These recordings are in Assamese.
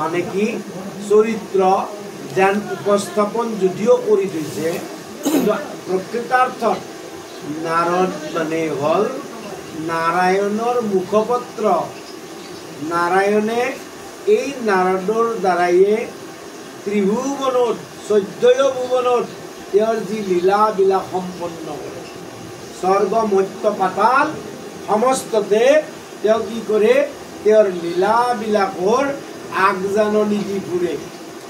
মানে কি চৰিত্ৰ যেন উপস্থাপন যদিও কৰি থৈছে কিন্তু প্ৰকৃতাৰ্থত নাৰদ মানে হ'ল নাৰায়ণৰ মুখপত্ৰ। নাৰায়ণে এই নাৰদৰ দ্বাৰায়ে ত্ৰিভুৱনত 14 ভুৱনত তেওঁৰ যি লীলাবিলাক সম্পন্ন কৰে, স্বৰ্গ মৰ্ত্য পাতাল সমস্ততে তেওঁ কি কৰে, তেওঁৰ লীলাবিলাকৰ আগজাননী দি ফুৰে,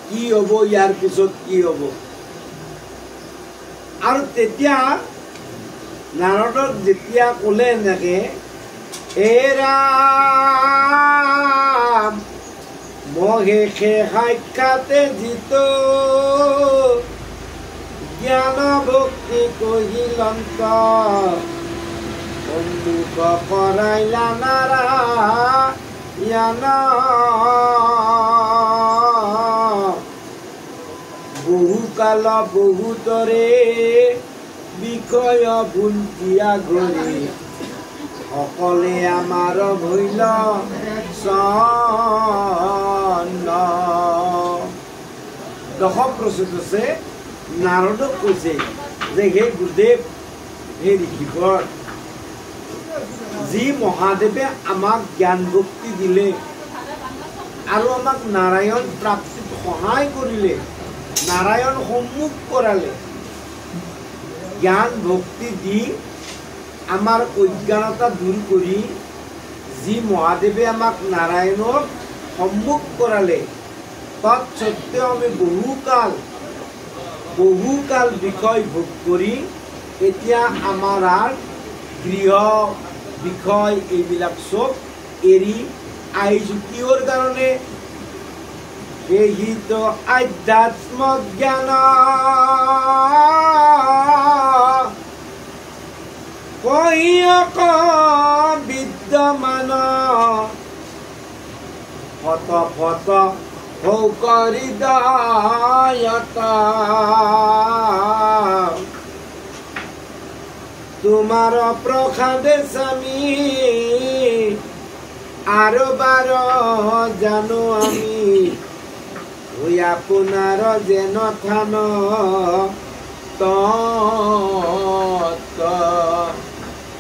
কি হ'ব ইয়াৰ পিছত কি হ'ব। আৰু তেতিয়া নাৰদক যেতিয়া ক'লে এনেকে, হে ৰাম মহেশে সাক্ষাতে জিতো জ্ঞান ভক্তি কহিলন্ত সন্মুখ কৰাইলা নাৰায়ণ বহুকাল বহুতৰে বিষয় ভুলটিয়া গৰি সকলে আমাৰ ভৈল চন্ন। দশম প্ৰশ্নত আছে নাৰদক কৈছে যে হে গুৰুদেৱ, হে ঋষিবৰ, যি মহাদেৱে আমাক জ্ঞান ভক্তি দিলে আৰু আমাক নাৰায়ণ প্ৰাপ্তিত সহায় কৰিলে, নাৰায়ণ সন্মুখ কৰালে, জ্ঞান ভক্তি দি আমাৰ অজ্ঞানতা দূৰ কৰি যি মহাদেৱে আমাক নাৰায়ণক সন্মুখ কৰালে, তৎসত্ত্বেও আমি বহুকাল বিষয় ভোগ কৰি এতিয়া আমাৰ গৃহ বিষয় এইবিলাক চব এৰি আহিছোঁ কিহৰ কাৰণে? সেহিত আধ্যাত্ম জ্ঞান কহিয়ক বিদ্যমান ফত ফত হৃদয়তা তোমাৰ প্ৰসাদে স্বামী আৰু বাৰ জানো আমি হৈ আপোনাৰ যেন থান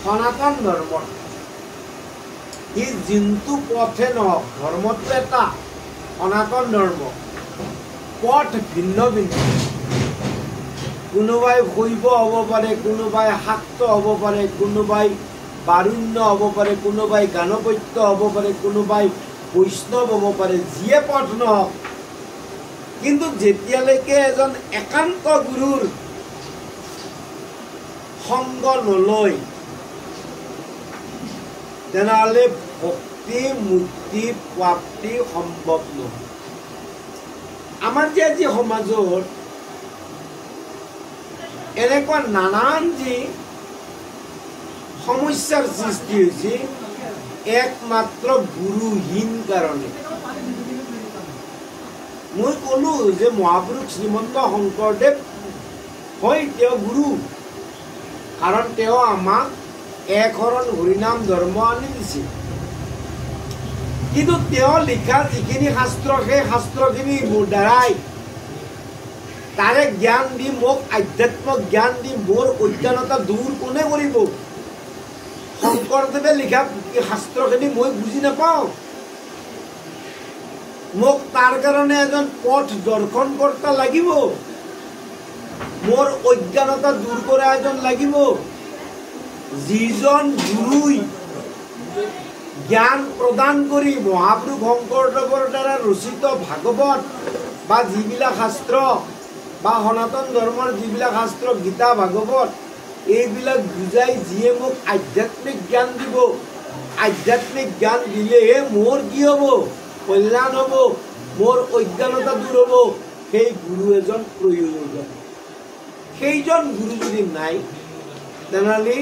সনাতন ধৰ্মৰ ই যোনটো পথে নহওক, ধৰ্মটো এটা সনাতন ধৰ্ম, পথ ভিন্ন ভিন্ন। কোনোবাই শৈৱ হ'ব পাৰে, কোনোবাই শাক্ত হ'ব পাৰে, কোনোবাই বাৰুণ্য হ'ব পাৰে, কোনোবাই গানপত্য হ'ব পাৰে, কোনোবাই বৈষ্ণৱ হ'ব পাৰে, যিয়ে পথ নহওক, কিন্তু যেতিয়ালৈকে এজন একান্ত গুৰুৰ সংগ নলয় তেনেহ'লে ভক্তি মুক্তি প্ৰাপ্তি সম্ভৱ নহয়। আমাৰ যে আজি সমাজত এনেকুৱা নানান যি সমস্যাৰ সৃষ্টি হৈছে একমাত্ৰ গুৰুহীন কাৰণে। মই ক'লো যে মহাপুৰুষ শ্ৰীমন্ত শংকৰদেৱ হয় তেওঁ গুৰু, কাৰণ তেওঁ আমাক একশৰণ হৰিনাম ধৰ্ম আনি দিছে, কিন্তু তেওঁ লিখা যিখিনি শাস্ত্ৰ, সেই শাস্ত্ৰখিনি মোৰ দ্বাৰাই তাৰে জ্ঞান দি মোক আধ্যাত্মিক জ্ঞান দি মোৰ অজ্ঞানতা দূৰ কোনে কৰিব? শংকৰদেৱে লিখা শাস্ত্ৰখিনি মই বুজি নাপাওঁ, মোক তাৰ কাৰণে এজন পথ দৰ্শন কৰ্তা লাগিব, মোৰ অজ্ঞানতা দূৰ কৰা এজন লাগিব। যিজন গুৰুই জ্ঞান প্ৰদান কৰি মহাপুৰুষ শংকৰদেৱৰ দ্বাৰা ৰচিত ভাগৱত বা যিবিলাক শাস্ত্ৰ বা সনাতন ধৰ্মৰ যিবিলাক শাস্ত্ৰ, গীতা ভাগৱত, এইবিলাক বুজাই যিয়ে মোক আধ্যাত্মিক জ্ঞান দিব, আধ্যাত্মিক জ্ঞান দিলেহে মোৰ কি হ'ব? কল্যাণ হ'ব, মোৰ অজ্ঞানতা দূৰ হ'ব। সেই গুৰু এজন প্ৰয়োজন। সেইজন গুৰু যদি নাই তেনেহ'লে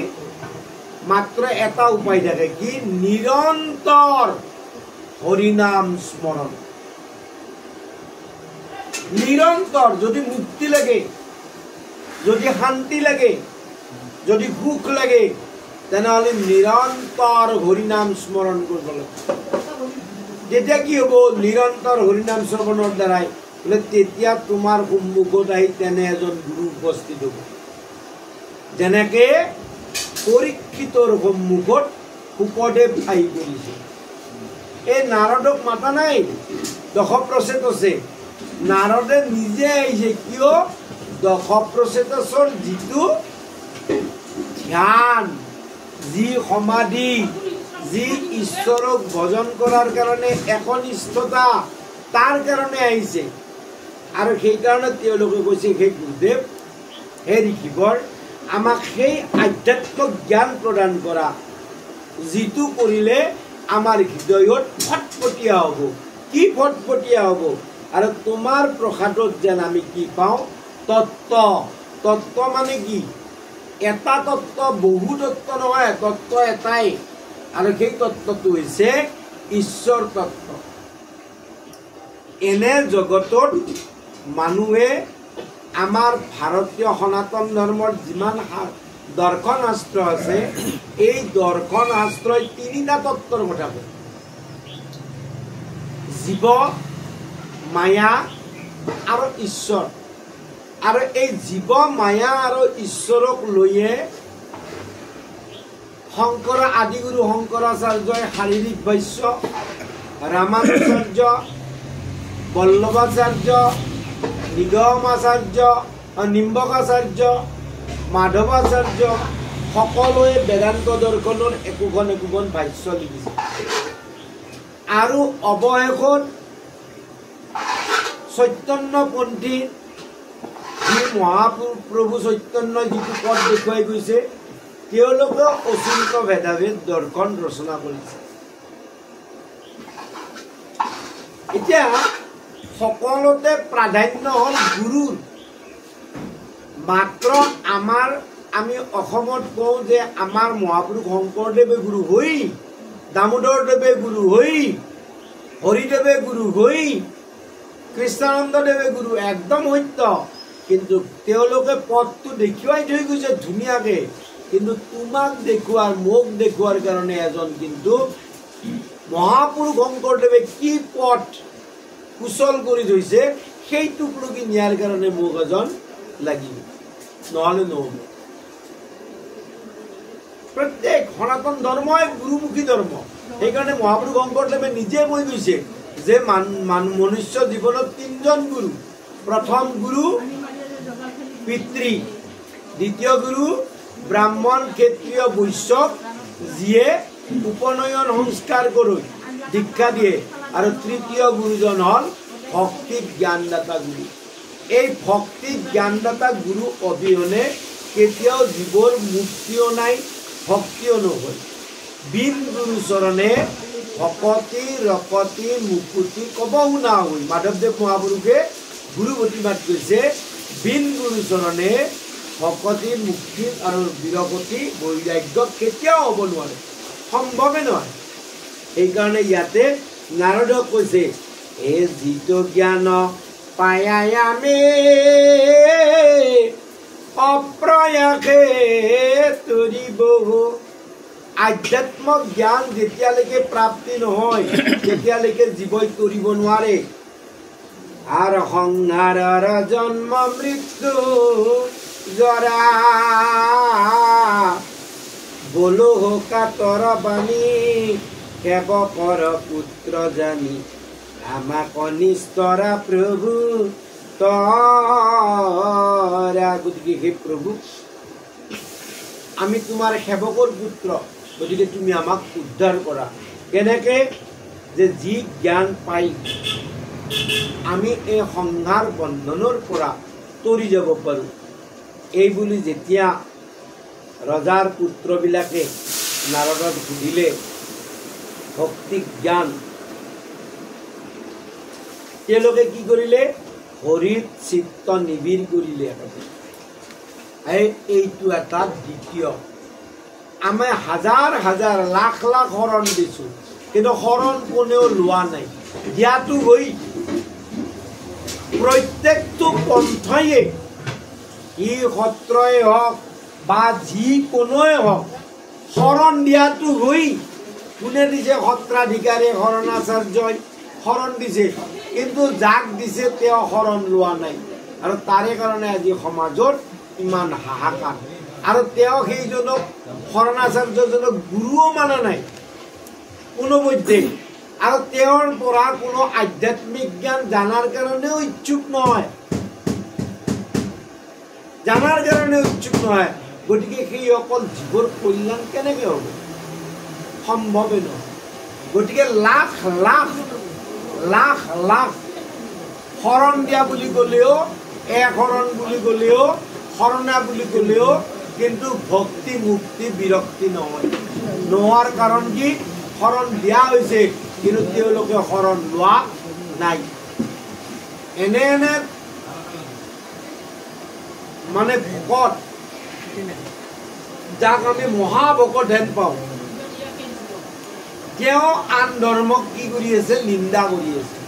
মাত্ৰ এটা উপায় থাকে, কি? নিৰন্তৰ হৰিনাম স্মৰণ। নিৰন্তৰ যদি মুক্তি লাগে, যদি শান্তি লাগে, যদি সুখ লাগে, তেনেহ'লে নিৰন্তৰ হৰিনাম স্মৰণ কৰিব লাগে। তেতিয়া কি হ'ব নিৰন্তৰ হৰিনাম শ্ৰৱণৰ দ্বাৰাই বোলে তেতিয়া তোমাৰ সন্মুখত আহি তেনে এজন গুৰু উপস্থিত হ'ব যেনেকে পৰীক্ষিতৰ সন্মুখত শুকদেৱ আহি পৰিছে এই নাৰদক মাতা নাই দশপ্ৰচেতসে নাৰদে নিজে আহিছে কিয় দশপ্ৰচেতসৰ যিটো ধ্যান যি সমাধি যি ঈশ্বৰক ভজন কৰাৰ কাৰণে একনিষ্ঠতা তাৰ কাৰণে আহিছে আৰু সেইকাৰণে তেওঁলোকে কৈছে সেই গুৰুদেৱ হে ঋষিবৰ আমাক সেই আধ্যাত্মিক জ্ঞান প্ৰদান কৰা যিটো কৰিলে আমাৰ হৃদয়ত ফটফটীয়া হ'ব কি ফটফটীয়া হ'ব আৰু তোমাৰ প্ৰসাদত যেন আমি কি পাওঁ তত্ত্ব তত্ত্ব মানে কি এটা তত্ত্ব বহু তত্ত্ব নহয় তত্ত্ব এটাই আৰু সেই তত্ত্বটো হৈছে ঈশ্বৰ তত্ত্ব এনে জগতত মানুহে আমাৰ ভাৰতীয় সনাতন ধৰ্মৰ যিমান দৰ্শন শাস্ত্ৰ আছে এই দৰ্শন শাস্ত্ৰই তিনিটা তত্ত্বৰ কথা কয় জীৱ মায়া আৰু ঈশ্বৰ আৰু এই জীৱ মায়া আৰু ঈশ্বৰক লৈয়ে শংকৰ আদিগুৰু শংকৰাচাৰ্যই শাৰীৰিক ভাষ্য ৰামানুচাৰ্য বল্লভাচাৰ্য নিগমাচাৰ্য নিম্বকাচাৰ্য মাধৱাচাৰ্য সকলোৱে বেদান্ত দৰ্শনৰ একোখন একোখন ভাষ্য লিখিছে আৰু অৱশেষত চৈতন্যপন্থী যি মহাপ্ৰভু চৈতন্যই যিটো পথ দেখুৱাই গৈছে তেওঁলোকে অচিন্ত ভেদাভেদ দৰ্শন ৰচনা কৰিছে এতিয়া সকলোতে প্ৰাধান্য হ'ল গুৰুৰ মাত্ৰ আমি অসমত কওঁ যে আমাৰ মহাপুৰুষ শংকৰদেৱে গুৰু হৈ দামোদৰদেৱে গুৰু হৈ হৰিদেৱে গুৰু হৈ কৃষ্ণানন্দদেৱে গুৰু একদম সত্য কিন্তু তেওঁলোকে পথটো দেখুৱাই থৈ গৈছে ধুনীয়াকে কিন্তু তোমাক দেখুৱাৰ মোক দেখুৱাৰ কাৰণে এজন কিন্তু মহাপুৰুষ শংকৰদেৱে কি পথ কুশল কৰি থৈছে সেইটোক লগি নিয়াৰ কাৰণে মোক এজন লাগিব নহ'লে নহ'ব প্ৰত্যেক সনাতন ধৰ্মই গুৰুমুখী ধৰ্ম সেইকাৰণে মহাপুৰুষ শংকৰদেৱে নিজে কৈ গৈছে যে মনুষ্য জীৱনত তিনিজন গুৰু প্ৰথম গুৰু পিতৃ দ্বিতীয় গুৰু ব্ৰাহ্মণ ক্ষত্ৰিয় বৈশ্য যিয়ে উপনয়ন সংস্কাৰ কৰি দীক্ষা দিয়ে আৰু তৃতীয় গুৰুজন হ'ল ভক্তি জ্ঞানদাতা গুৰু এই ভক্তি জ্ঞানদাতা গুৰু অবিহনে কেতিয়াও জীৱৰ মুক্তিও নাই ভক্তিও নহয় বিন গুৰু চৰণে ভকতি ৰকতি মুকুতি কব শুনা হৈ মাধৱদেৱ মহাপুৰুষে গুৰু প্ৰতিমাত কৈছে বিন গুৰু চৰণে ভকতি মুক্তি আৰু বিৰকতি বৈৰাগ্য কেতিয়াও হ'ব নোৱাৰে সম্ভৱে নহয় সেইকাৰণে ইয়াতে নাৰদক কৈছে হে যিটো জ্ঞান পায়াই আমি অপ্ৰয়াসে তৰিব আধ্যাত্মিক জ্ঞান যেতিয়ালৈকে প্ৰাপ্তি নহয় তেতিয়ালৈকে জীৱই কৰিব নোৱাৰে আৰু সংসাৰৰ জন্ম মৃত্যু জৰা বলো কাতৰ বাণী সেৱকৰ পুত্ৰ জানি আমাক অনিষ্টৰা প্ৰভু তৰা গতিকে হে প্ৰভু আমি তোমাৰ সেৱকৰ পুত্ৰ গতিকে তুমি আমাক উদ্ধাৰ কৰা কেনেকে যে যি জ্ঞান পাই আমি এই সংসাৰ বন্ধনৰ পৰা তৰি যাব পাৰোঁ এই বুলি যেতিয়া ৰজাৰ পুত্ৰবিলাকে নাৰদক সুধিলে ভক্তি জ্ঞান তেওঁলোকে কি কৰিলে হৰিত চিত্ত নিবিৰ কৰিলে এইটো এটা দ্বিতীয় আমি হাজাৰ হাজাৰ লাখ লাখ শৰণ দিছোঁ কিন্তু শৰণ কোনেও লোৱা নাই দিয়াটো হৈ প্ৰত্যেকটো পন্থয়ে ই সত্ৰই হওক বা যিকোনোৱে হওক শৰণ দিয়াটো হৈ কোনে দিছে সত্ৰাধিকাৰী শৰণাচাৰ্যই শৰণ দিছে, কিন্তু যাক দিছে তেওঁ শৰণ লোৱা নাই, আৰু তাৰে কাৰণে আজি সমাজত ইমান হাহাকাৰ। আৰু তেওঁ সেইজনক শৰণাচাৰ্যজনক গুৰুও মানা নাই কোনোপধ্যে, আৰু তেওঁৰ পৰা কোনো আধ্যাত্মিক জ্ঞান জানাৰ কাৰণেও ইচ্ছুক নহয়, জানাৰ কাৰণেও ইচ্ছুক নহয়। গতিকে সেই অকল জীৱৰ কল্যাণ কেনেকৈ হ'ব? সম্ভৱে নহয়। গতিকে লাখ লাখ লাখ লাখ শৰণ দিয়া বুলি ক'লেও, শৰণ বুলি ক'লেও, শৰণা বুলি ক'লেও কিন্তু ভক্তি মুক্তি বিৰক্তি নহয়। নোহোৱাৰ কাৰণ কি? শৰণ দিয়া হৈছে কিন্তু তেওঁলোকে শৰণ লোৱা নাই। এনে এনে মানে ভকত, যাক আমি মহাভকত হেন পাওঁ, তেওঁ আন ধৰ্মক কি কৰি আছে? নিন্দা কৰি আছে।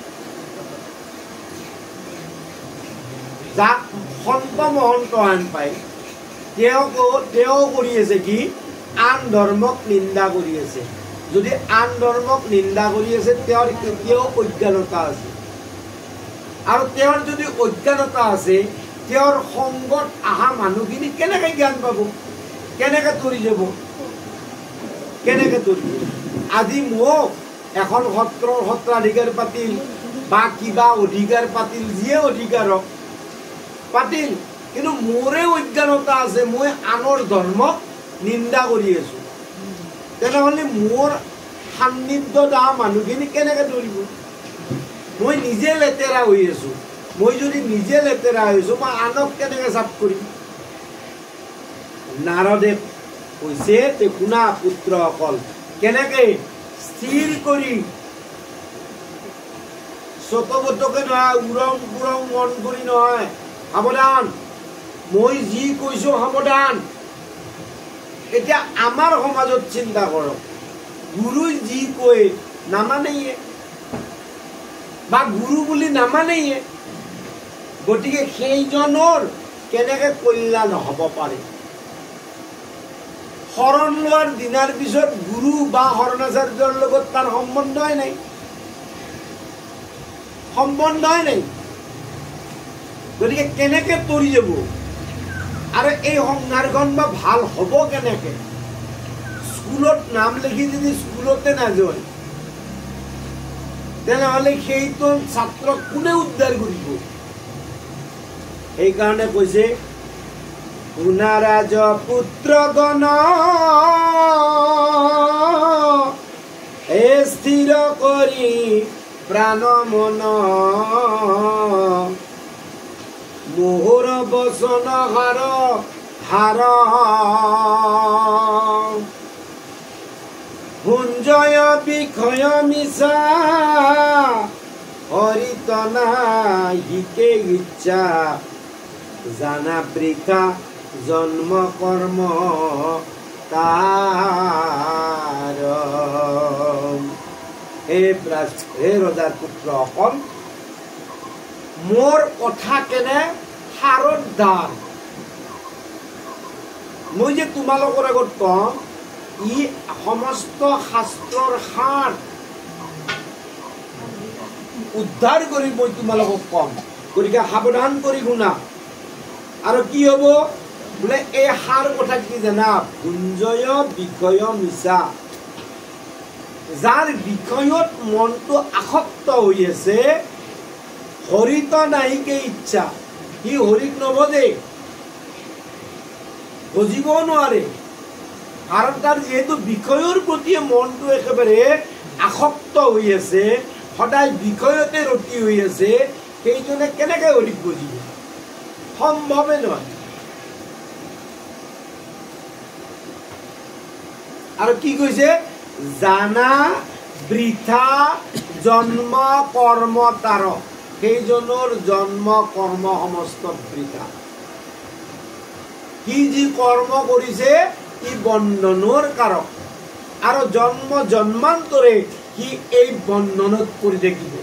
যাক সন্ত মহন্ত হেন পায়, তেওঁ কৰি আছে কি? আন ধৰ্মক নিন্দা কৰি আছে। যদি আন ধৰ্মক নিন্দা কৰি আছে, তেওঁৰ কেতিয়াও অজ্ঞানতা আছে, আৰু তেওঁৰ যদি অজ্ঞানতা আছে, তেওঁৰ সংগত অহা মানুহখিনি কেনেকৈ জ্ঞান পাব? কেনেকৈ তৰি যাব? কেনেকৈ তৰি? আজি মোক এখন সত্ৰৰ সত্ৰাধিকাৰ পাতিল বা কিবা অধিকাৰ পাতিল, যিয়ে অধিকাৰ হওক পাতিল, কিন্তু মোৰে অজ্ঞানতা আছে, মই আনৰ ধৰ্মক নিন্দা কৰি আছো, তেনেহ'লে মোৰ সান্নিধ্যত অহা মানুহখিনি কেনেকৈ ধৰিব? মই নিজে লেতেৰা হৈ আছো। মই যদি নিজে লেতেৰা হৈছো, মই আনক কেনেকৈ চাফ কৰিম? নাৰদে কৈছে, শুনা পুত্ৰসকল, কেনেকৈ স্থিৰ কৰি চকবতকে নহয়, উৰং পুৰং মন কৰি নহয়, সাৱধান, মই যি কৈছো সাৱধান। এতিয়া আমাৰ সমাজত চিন্তা কৰক, গুৰুই যি কয় নামানেয়ে, বা গুৰু বুলি নামানেয়ে, গতিকে সেইজনৰ কেনেকৈ কল্যাণ হ'ব পাৰে? শৰণ লোৱাৰ দিনাৰ পিছত গুৰু বা শৰণাচাৰ্যৰ লগত তাৰ সম্বন্ধই নাই, সম্বন্ধই নাই। গতিকে কেনেকৈ তৰি যাব? আৰু এই সংসাৰখন বা ভাল হ'ব কেনেকৈ? স্কুলত নাম লিখি যদি স্কুলতে নাযায়, তেনেহ'লে সেইটো ছাত্ৰক কোনে উদ্ধাৰ কৰিব? সেইকাৰণে কৈছে, শুনা ৰাজ পুত্ৰগণ, স্থিৰ কৰি প্ৰাণ মন, মোহৰ বচন হাৰ হাৰ, সঞ্জয় বিষয় মিছা, হৰিতনা হিকে ইচ্ছা, জানা বৃথা জন্ম কৰ্ম তাৰ। হে ৰজাৰ পুত্ৰসকল, মোৰ কথা কেনে সাৰৰ দান। মই যে তোমালোকৰ আগত কওঁ, ই সমস্ত শাস্ত্ৰৰ সাৰ উদ্ধাৰ কৰি মই তোমালোকক কম। গতিকে সাৱধান কৰি শুনা। আৰু কি হ'ব বোলে? এই সাৰ কথা কি জানা? ভুঞ্জয় বিষয় মিছা, যাৰ বিষয়ত মনটো আসক্ত হৈ আছে, হৰিত নাহিকে ইচ্ছা, সি হৰিক নভজে, বুজিবও নোৱাৰে, কাৰণ তাৰ যিহেতু বিষয়ৰ প্ৰতি মনটো একেবাৰে আসক্ত হৈ আছে, সদায় বিষয়তে ৰতি হৈ আছে, সেইজনে কেনেকৈ হৰিক বুজিব? সম্ভৱে নহয়। আৰু কি কৈছে? জানা বৃথা জন্ম কৰ্ম তাৰ, সেইজনৰ জন্ম কৰ্ম সমস্ত বৃথা। সি যি কৰ্ম কৰিছে ই বন্ধনৰ কাৰক, আৰু জন্ম জন্মান্তৰে সি এই বন্ধনত পৰি থাকিব।